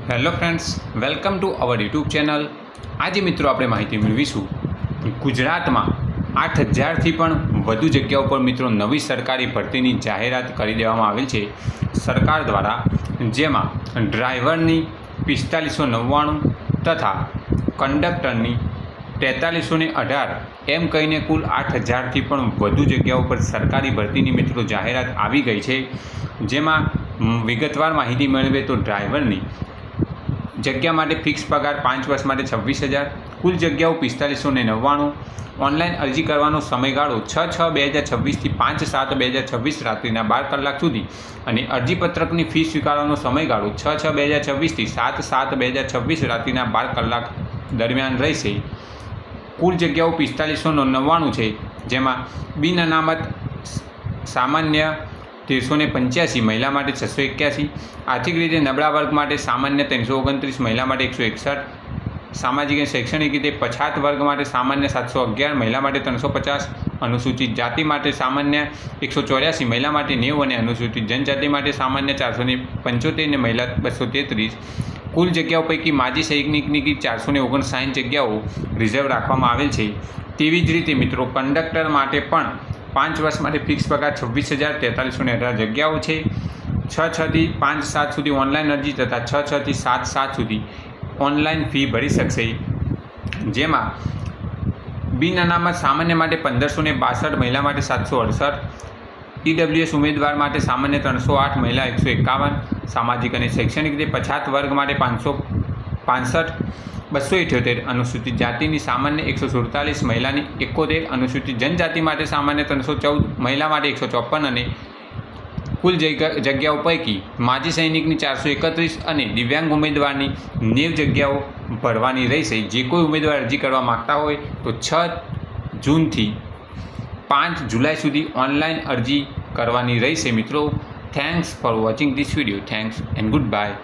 Hello friends, welcome to our YouTube channel. આજે મિત્રો આપણે માહિતી મેળવીશું ગુજરાતમાં 8000થી પણ વધુ જગ્યાઓ પર મિત્રો નવી સરકારી ભરતીની જાહેરાત કરી દેવામાં આવેલ છે સરકાર દ્વારા, જેમાં ડ્રાઈવરની 4599 તથા કંડક્ટરની 4318 એમ કહીને કુલ 8000થી પણ વધુ જગ્યાઓ પર સરકારી ભરતીની મિત્રો જાહેરાત આવી ગઈ છે। જેમાં વિગતવાર માહિતી મેળવીએ તો ડ્રાઈવરની જગ્યા માટે ફિક્સ પગાર 5 વર્ષ માટે 26,000, કુલ જગ્યાઓ 4599, ઓનલાઈન અરજી કરવાનો સમયગાળો 6/6/2026 થી 5/7/2026 રાત્રિના 12 કલાક સુધી અને અરજીપત્રકની ફી સ્વીકારવાનો સમયગાળો 6/6/2026 થી 7/7/2026 રાત્રિના 12 કલાક દરમિયાન રહેશે। કુલ જગ્યાઓ 4599 છે, જેમાં બિન અનામત સામાન્ય 1385, મહિલા માટે 681, આર્થિક રીતે નબળા વર્ગ માટે સામાન્ય 329, મહિલા માટે 161, સામાજિક અને શૈક્ષણિક રીતે પછાત વર્ગ માટે સામાન્ય 711, મહિલા માટે 350, અનુસૂચિત જાતિ માટે સામાન્ય 184, મહિલા માટે 90 અને અનુસૂચિત જનજાતિ માટે સામાન્ય 475 અને મહિલા 233। કુલ જગ્યાઓ પૈકી માજી સૈનિકની 459 જગ્યાઓ રિઝર્વ રાખવામાં આવેલ છે। તેવી જ રીતે મિત્રો કંડક્ટર માટે પણ 5 વર્ષ માટે ફિક્સ પગાર 26,4318 જગ્યાઓ છે। 6/6 થી 5/7 સુધી ઓનલાઈન અરજી તથા 6/6 થી 7/7 સુધી ઓનલાઈન ફી ભરી શકશે। જેમાં બિન અનામત સામાન્ય માટે 1562, મહિલા માટે 768, EWS ઉમેદવાર માટે સામાન્ય 308, મહિલા 151, સામાજિક અને શૈક્ષણિક રીતે પછાત વર્ગ માટે 565, 278, અનુસૂચિત જાતિની સામાન્ય 147, મહિલાની 71, અનુસૂચિત જનજાતિ માટે સામાન્ય 314, મહિલા માટે 154 અને કુલ જગ્યાઓ પૈકી માજી સૈનિકની 431 અને દિવ્યાંગ ઉમેદવારની 90 જગ્યાઓ ભરવાની રહેશે। જે કોઈ ઉમેદવાર અરજી કરવા માગતા હોય તો 6 જૂનથી 5 જુલાઈ સુધી ઓનલાઈન અરજી કરવાની રહેશે। મિત્રો, thanks for watching this video. Thanks and good bye.